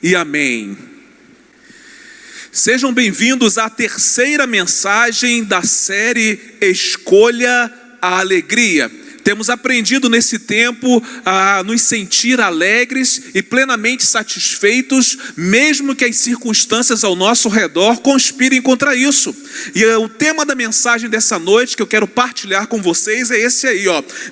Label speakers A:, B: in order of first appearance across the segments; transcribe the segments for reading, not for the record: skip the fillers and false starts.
A: e amém. Sejam bem-vindos à terceira mensagem da série Escolha a Alegria. Temos aprendido nesse tempo a nos sentir alegres e plenamente satisfeitos, mesmo que as circunstâncias ao nosso redor conspirem contra isso. E o tema da mensagem dessa noite que eu quero partilhar com vocês é esse aí,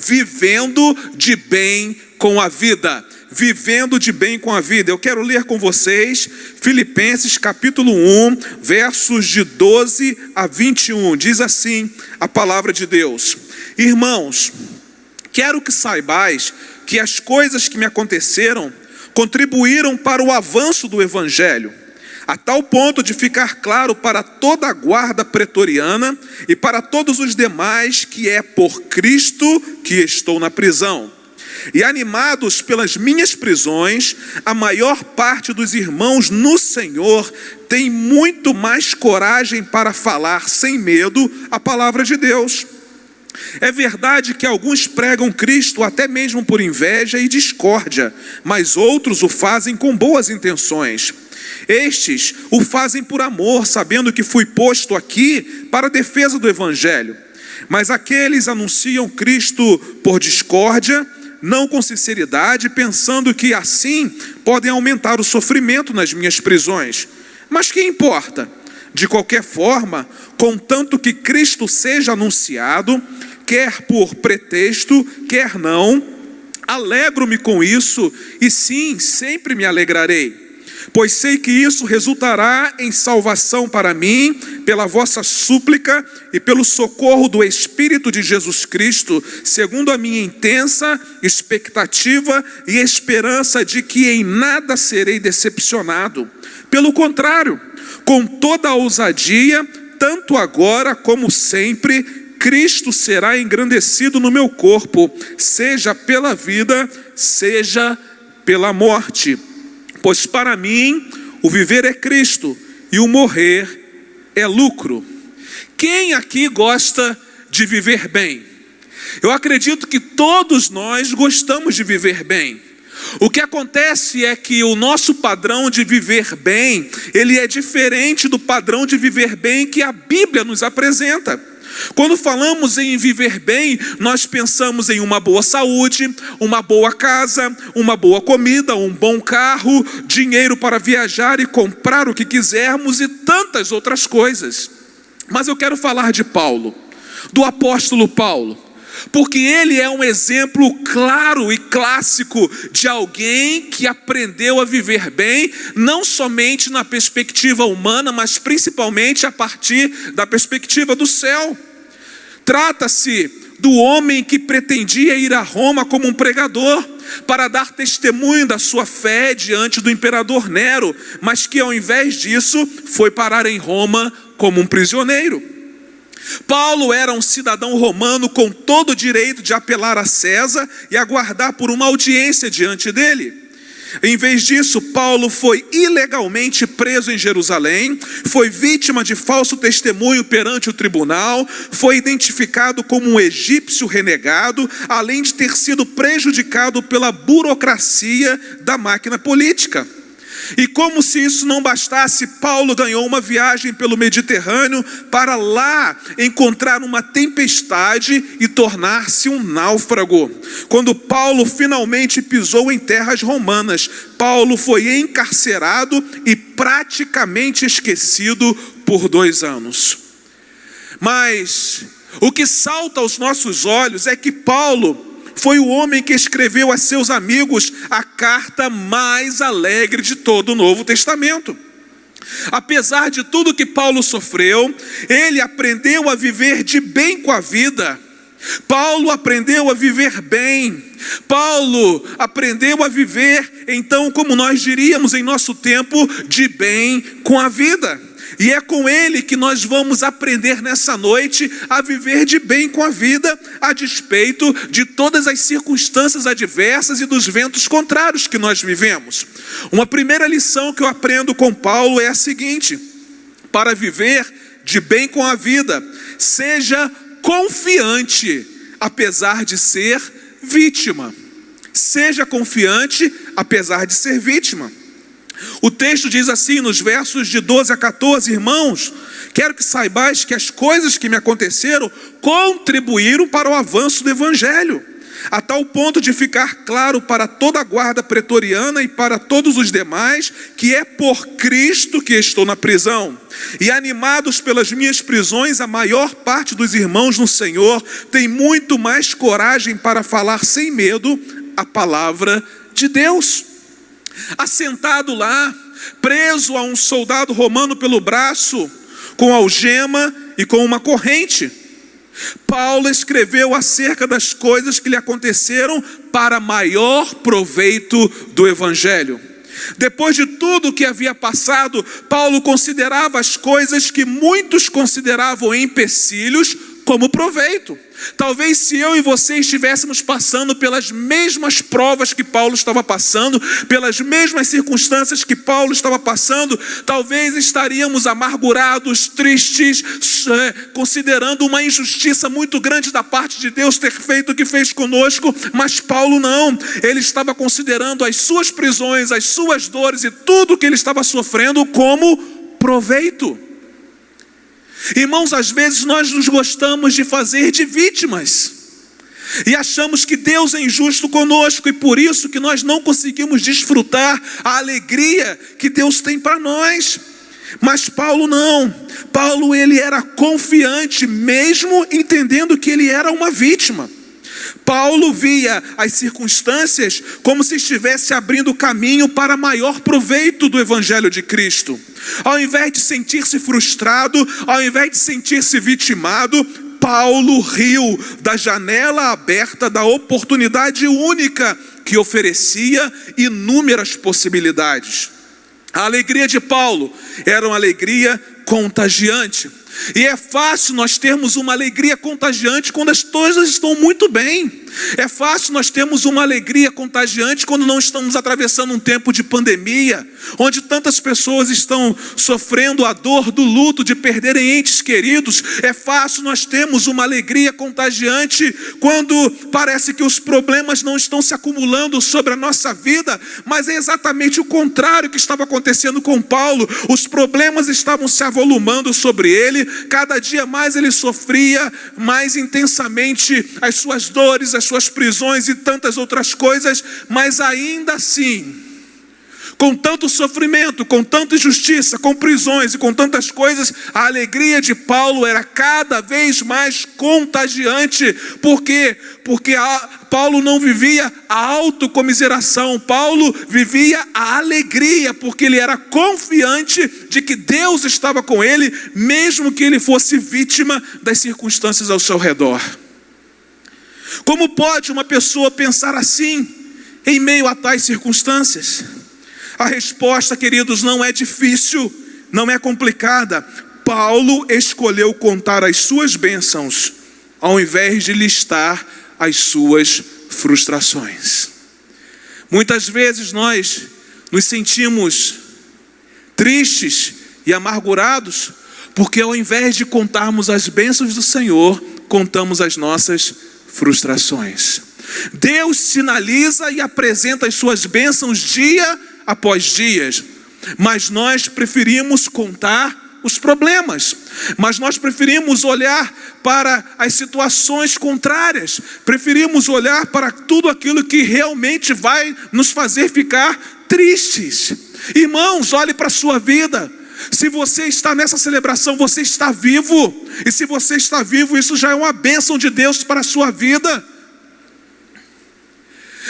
A: vivendo de bem com a vida. Vivendo de bem com a vida. Eu quero ler com vocês Filipenses capítulo 1, versos de 12 a 21. Diz assim a palavra de Deus: Irmãos, quero que saibais que as coisas que me aconteceram contribuíram para o avanço do Evangelho, a tal ponto de ficar claro para toda a guarda pretoriana e para todos os demais que é por Cristo que estou na prisão. E animados pelas minhas prisões, a maior parte dos irmãos no Senhor tem muito mais coragem para falar sem medo a palavra de Deus. É verdade que alguns pregam Cristo até mesmo por inveja e discórdia, mas outros o fazem com boas intenções. Estes o fazem por amor, sabendo que fui posto aqui para a defesa do Evangelho. Mas aqueles anunciam Cristo por discórdia, não com sinceridade, pensando que assim podem aumentar o sofrimento nas minhas prisões. Mas que importa? De qualquer forma, contanto que Cristo seja anunciado, quer por pretexto, quer não, alegro-me com isso, e sim, sempre me alegrarei. Pois sei que isso resultará em salvação para mim, pela vossa súplica e pelo socorro do Espírito de Jesus Cristo, segundo a minha intensa expectativa e esperança de que em nada serei decepcionado. Pelo contrário, com toda a ousadia, tanto agora como sempre, Cristo será engrandecido no meu corpo, seja pela vida, seja pela morte. Pois para mim, o viver é Cristo e o morrer é lucro. Quem aqui gosta de viver bem? Eu acredito que todos nós gostamos de viver bem. O que acontece é que o nosso padrão de viver bem, ele é diferente do padrão de viver bem que a Bíblia nos apresenta. Quando falamos em viver bem, nós pensamos em uma boa saúde, uma boa casa, uma boa comida, um bom carro, dinheiro para viajar e comprar o que quisermos e tantas outras coisas. Mas eu quero falar de Paulo, do apóstolo Paulo, porque ele é um exemplo claro e clássico de alguém que aprendeu a viver bem, não somente na perspectiva humana, mas principalmente a partir da perspectiva do céu. Trata-se do homem que pretendia ir a Roma como um pregador, para dar testemunho da sua fé diante do imperador Nero, mas que ao invés disso foi parar em Roma como um prisioneiro. Paulo era um cidadão romano com todo o direito de apelar a César e aguardar por uma audiência diante dele. Em vez disso, Paulo foi ilegalmente preso em Jerusalém, foi vítima de falso testemunho perante o tribunal, foi identificado como um egípcio renegado, além de ter sido prejudicado pela burocracia da máquina política. E como se isso não bastasse, Paulo ganhou uma viagem pelo Mediterrâneo para lá encontrar uma tempestade e tornar-se um náufrago. Quando Paulo finalmente pisou em terras romanas, Paulo foi encarcerado e praticamente esquecido por 2 anos. Mas o que salta aos nossos olhos é que Paulo foi o homem que escreveu a seus amigos a carta mais alegre de todo o Novo Testamento. Apesar de tudo que Paulo sofreu, ele aprendeu a viver de bem com a vida. Paulo aprendeu a viver bem. Paulo aprendeu a viver, então, como nós diríamos em nosso tempo, de bem com a vida. E é com ele que nós vamos aprender nessa noite a viver de bem com a vida, a despeito de todas as circunstâncias adversas e dos ventos contrários que nós vivemos. Uma primeira lição que eu aprendo com Paulo é a seguinte: para viver de bem com a vida, seja confiante, apesar de ser vítima. Seja confiante, apesar de ser vítima. O texto diz assim, nos versos de 12 a 14, irmãos, quero que saibais que as coisas que me aconteceram contribuíram para o avanço do evangelho, a tal ponto de ficar claro para toda a guarda pretoriana e para todos os demais, que é por Cristo que estou na prisão. E animados pelas minhas prisões, a maior parte dos irmãos no Senhor tem muito mais coragem para falar sem medo a palavra de Deus. Assentado lá, preso a um soldado romano pelo braço, com algema e com uma corrente, Paulo escreveu acerca das coisas que lhe aconteceram para maior proveito do evangelho. Depois de tudo o que havia passado, Paulo considerava as coisas que muitos consideravam empecilhos como proveito. Talvez se eu e você estivéssemos passando pelas mesmas provas que Paulo estava passando, pelas mesmas circunstâncias que Paulo estava passando, talvez estaríamos amargurados, tristes, considerando uma injustiça muito grande da parte de Deus ter feito o que fez conosco, mas Paulo não. Ele estava considerando as suas prisões, as suas dores e tudo que ele estava sofrendo como proveito. Irmãos, às vezes nós nos gostamos de fazer de vítimas e achamos que Deus é injusto conosco, e por isso que nós não conseguimos desfrutar a alegria que Deus tem para nós. Mas Paulo não. Paulo, ele era confiante, mesmo entendendo que ele era uma vítima. Paulo via as circunstâncias como se estivesse abrindo caminho para maior proveito do evangelho de Cristo. Ao invés de sentir-se frustrado, ao invés de sentir-se vitimado, Paulo riu da janela aberta da oportunidade única que oferecia inúmeras possibilidades. A alegria de Paulo era uma alegria contagiante. E é fácil nós termos uma alegria contagiante quando as coisas estão muito bem. É fácil nós termos uma alegria contagiante quando não estamos atravessando um tempo de pandemia, onde tantas pessoas estão sofrendo a dor do luto de perderem entes queridos. É fácil nós termos uma alegria contagiante quando parece que os problemas não estão se acumulando sobre a nossa vida, mas é exatamente o contrário que estava acontecendo com Paulo. Os problemas estavam se avolumando sobre ele, cada dia mais ele sofria mais intensamente as suas dores, as suas prisões e tantas outras coisas, mas ainda assim, com tanto sofrimento, com tanta injustiça, com prisões e com tantas coisas, a alegria de Paulo era cada vez mais contagiante. Por quê? Porque Paulo não vivia a autocomiseração, Paulo vivia a alegria, porque ele era confiante de que Deus estava com ele, mesmo que ele fosse vítima das circunstâncias ao seu redor. Como pode uma pessoa pensar assim, em meio a tais circunstâncias? A resposta, queridos, não é difícil, não é complicada. Paulo escolheu contar as suas bênçãos, ao invés de listar as suas frustrações. Muitas vezes nós nos sentimos tristes e amargurados, porque ao invés de contarmos as bênçãos do Senhor, contamos as nossas frustrações. Deus sinaliza e apresenta as suas bênçãos dia após dia, mas nós preferimos contar os problemas, mas nós preferimos olhar para as situações contrárias, preferimos olhar para tudo aquilo que realmente vai nos fazer ficar tristes. Irmãos, olhe para a sua vida. Se você está nessa celebração, você está vivo, e se você está vivo, isso já é uma bênção de Deus para a sua vida.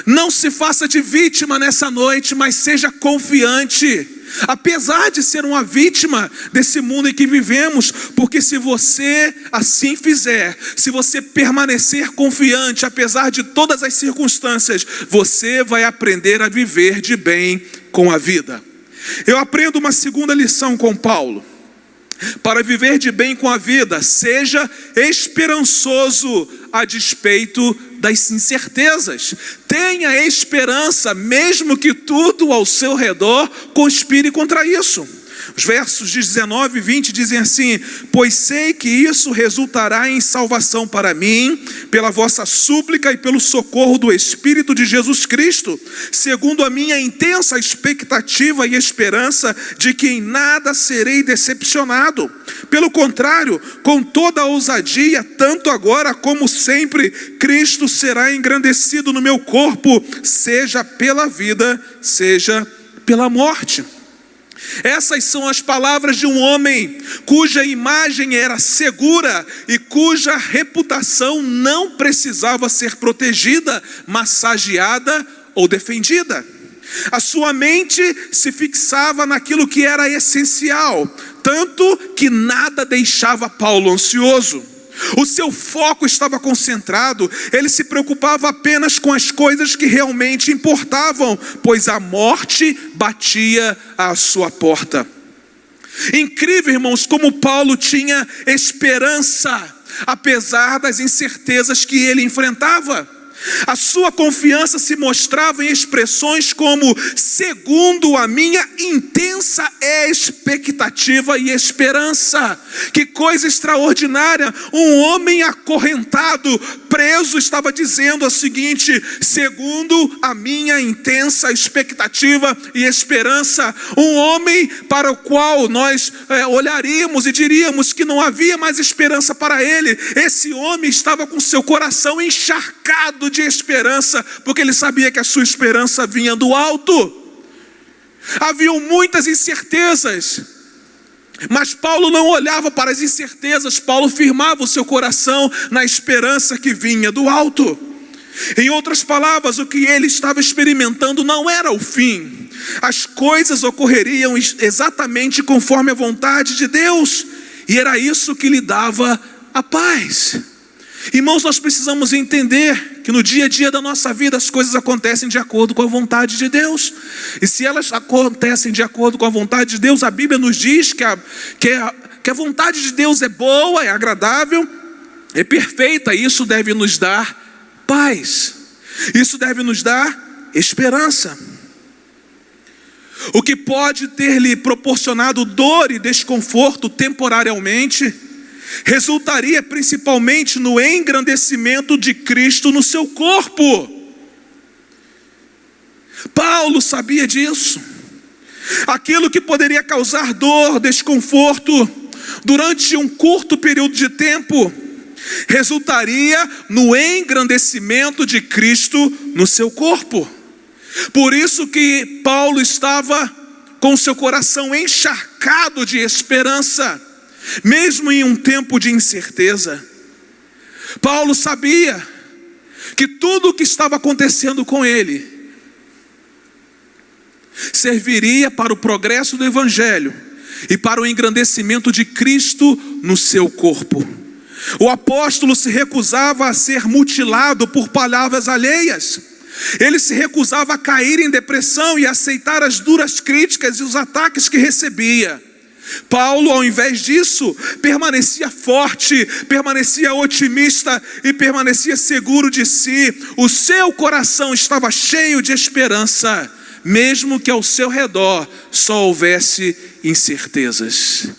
A: Não se faça de vítima nessa noite, mas seja confiante, apesar de ser uma vítima desse mundo em que vivemos, porque se você assim fizer, se você permanecer confiante, apesar de todas as circunstâncias, você vai aprender a viver de bem com a vida. Eu aprendo uma segunda lição com Paulo. Para viver de bem com a vida, seja esperançoso a despeito das incertezas. Tenha esperança, mesmo que tudo ao seu redor conspire contra isso. Os versos 19 e 20 dizem assim: pois sei que isso resultará em salvação para mim, pela vossa súplica e pelo socorro do Espírito de Jesus Cristo, segundo a minha intensa expectativa e esperança de que em nada serei decepcionado. Pelo contrário, com toda a ousadia, tanto agora como sempre, Cristo será engrandecido no meu corpo, seja pela vida, seja pela morte. Essas são as palavras de um homem cuja imagem era segura e cuja reputação não precisava ser protegida, massageada ou defendida. A sua mente se fixava naquilo que era essencial, tanto que nada deixava Paulo ansioso. O seu foco estava concentrado, ele se preocupava apenas com as coisas que realmente importavam, pois a morte batia à sua porta. Incrível, irmãos, como Paulo tinha esperança, apesar das incertezas que ele enfrentava. A sua confiança se mostrava em expressões como: segundo a minha intensa expectativa e esperança. Que coisa extraordinária! Um homem acorrentado, preso, estava dizendo o seguinte: segundo a minha intensa expectativa e esperança. Um homem para o qual nós olharíamos e diríamos que não havia mais esperança para ele. Esse homem estava com seu coração encharcado de esperança, porque ele sabia que a sua esperança vinha do alto. Haviam muitas incertezas, mas Paulo não olhava para as incertezas. Paulo firmava o seu coração na esperança que vinha do alto. Em outras palavras, o que ele estava experimentando não era o fim. As coisas ocorreriam exatamente conforme a vontade de Deus, e era isso que lhe dava a paz. Irmãos, nós precisamos entender que no dia a dia da nossa vida as coisas acontecem de acordo com a vontade de Deus. E se elas acontecem de acordo com a vontade de Deus, a Bíblia nos diz que a vontade de Deus é boa, é agradável, é perfeita. E isso deve nos dar paz. Isso deve nos dar esperança. O que pode ter lhe proporcionado dor e desconforto temporariamente resultaria principalmente no engrandecimento de Cristo no seu corpo. Paulo sabia disso. Aquilo que poderia causar dor, desconforto durante um curto período de tempo, resultaria no engrandecimento de Cristo no seu corpo. Por isso que Paulo estava com seu coração encharcado de esperança, mesmo em um tempo de incerteza. Paulo sabia que tudo o que estava acontecendo com ele serviria para o progresso do Evangelho e para o engrandecimento de Cristo no seu corpo. O apóstolo se recusava a ser mutilado por palavras alheias. Ele se recusava a cair em depressão e aceitar as duras críticas e os ataques que recebia. Paulo, ao invés disso, permanecia forte, permanecia otimista e permanecia seguro de si. O seu coração estava cheio de esperança, mesmo que ao seu redor só houvesse incertezas.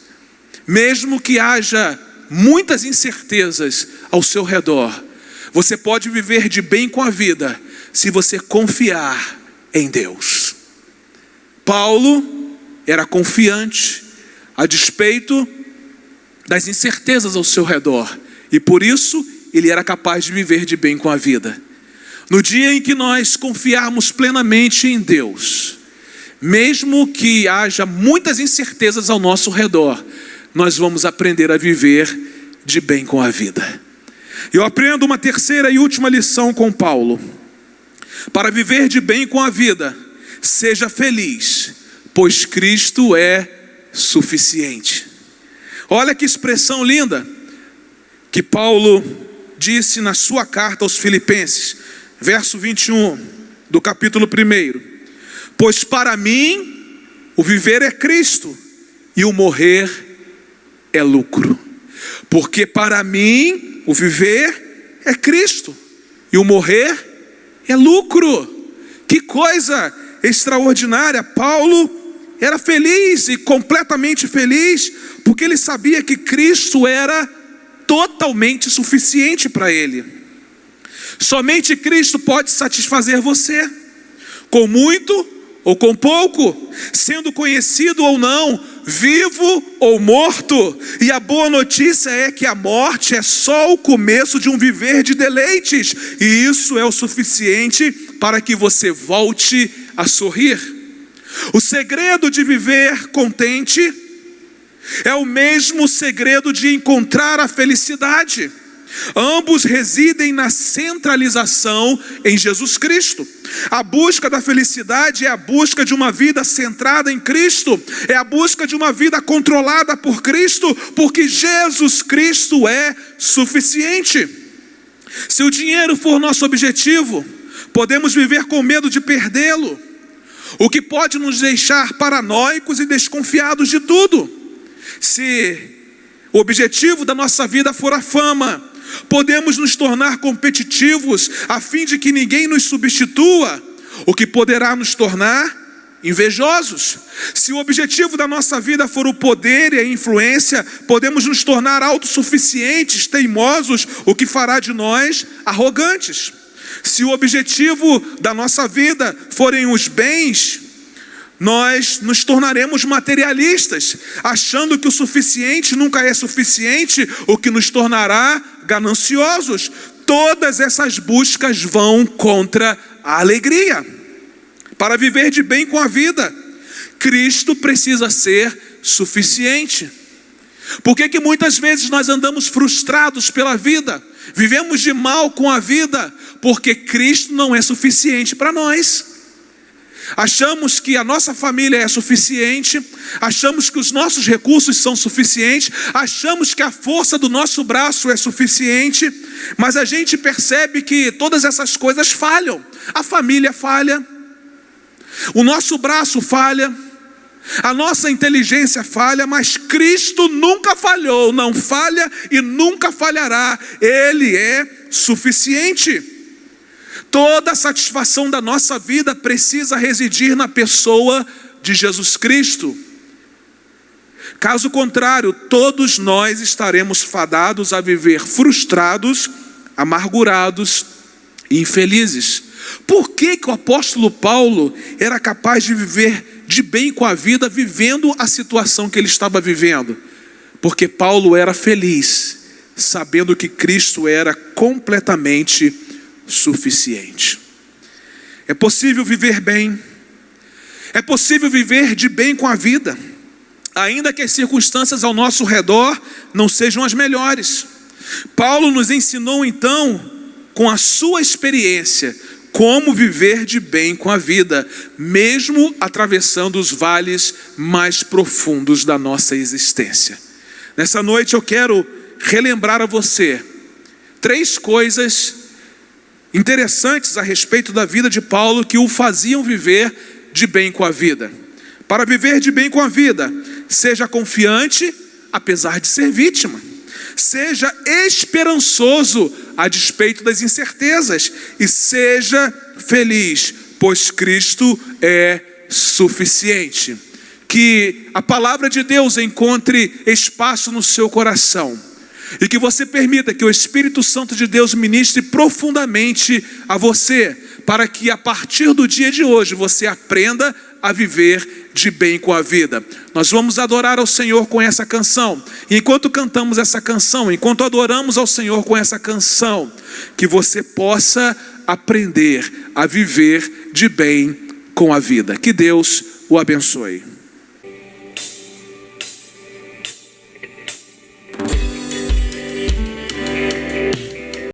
A: Mesmo que haja muitas incertezas ao seu redor, você pode viver de bem com a vida se você confiar em Deus. Paulo era confiante a despeito das incertezas ao seu redor, e por isso ele era capaz de viver de bem com a vida. No dia em que nós confiarmos plenamente em Deus, mesmo que haja muitas incertezas ao nosso redor, nós vamos aprender a viver de bem com a vida. Eu aprendo uma terceira e última lição com Paulo. Para viver de bem com a vida, seja feliz, pois Cristo é suficiente. Olha que expressão linda que Paulo disse na sua carta aos Filipenses, verso 21 do capítulo 1. Pois para mim o viver é Cristo e o morrer é lucro. Porque para mim o viver é Cristo e o morrer é lucro. Que coisa extraordinária! Paulo era feliz e completamente feliz, porque ele sabia que Cristo era totalmente suficiente para ele. Somente Cristo pode satisfazer você, com muito ou com pouco, sendo conhecido ou não, vivo ou morto. E a boa notícia é que a morte é só o começo de um viver de deleites, e isso é o suficiente para que você volte a sorrir. O segredo de viver contente é o mesmo segredo de encontrar a felicidade. Ambos residem na centralização em Jesus Cristo. A busca da felicidade é a busca de uma vida centrada em Cristo, é a busca de uma vida controlada por Cristo, porque Jesus Cristo é suficiente. Se o dinheiro for nosso objetivo, podemos viver com medo de perdê-lo, o que pode nos deixar paranoicos e desconfiados de tudo. Se o objetivo da nossa vida for a fama, podemos nos tornar competitivos a fim de que ninguém nos substitua, o que poderá nos tornar invejosos. Se o objetivo da nossa vida for o poder e a influência, podemos nos tornar autossuficientes, teimosos, o que fará de nós arrogantes. Se o objetivo da nossa vida forem os bens, nós nos tornaremos materialistas, achando que o suficiente nunca é suficiente, o que nos tornará gananciosos. Todas essas buscas vão contra a alegria. Para viver de bem com a vida, Cristo precisa ser suficiente. Por que muitas vezes nós andamos frustrados pela vida? Vivemos de mal com a vida, porque Cristo não é suficiente para nós. Achamos que a nossa família é suficiente, achamos que os nossos recursos são suficientes, achamos que a força do nosso braço é suficiente, mas a gente percebe que todas essas coisas falham. A família falha, o nosso braço falha, a nossa inteligência falha, mas Cristo nunca falhou, não falha e nunca falhará. Ele é suficiente. Toda a satisfação da nossa vida precisa residir na pessoa de Jesus Cristo. Caso contrário, todos nós estaremos fadados a viver frustrados, amargurados e infelizes. Por que o apóstolo Paulo era capaz de viver de bem com a vida, vivendo a situação que ele estava vivendo? Porque Paulo era feliz, sabendo que Cristo era completamente suficiente. É possível viver bem, é possível viver de bem com a vida, ainda que as circunstâncias ao nosso redor não sejam as melhores. Paulo nos ensinou então, com a sua experiência, como viver de bem com a vida, mesmo atravessando os vales mais profundos da nossa existência. Nessa noite eu quero relembrar a você 3 coisas interessantes a respeito da vida de Paulo que o faziam viver de bem com a vida. Para viver de bem com a vida, seja confiante apesar de ser vítima. Seja esperançoso a despeito das incertezas e seja feliz, pois Cristo é suficiente. Que a palavra de Deus encontre espaço no seu coração e que você permita que o Espírito Santo de Deus ministre profundamente a você, para que a partir do dia de hoje você aprenda a viver de bem com a vida. Nós vamos adorar ao Senhor com essa canção. E enquanto cantamos essa canção, enquanto adoramos ao Senhor com essa canção, que você possa aprender a viver de bem com a vida. Que Deus o abençoe.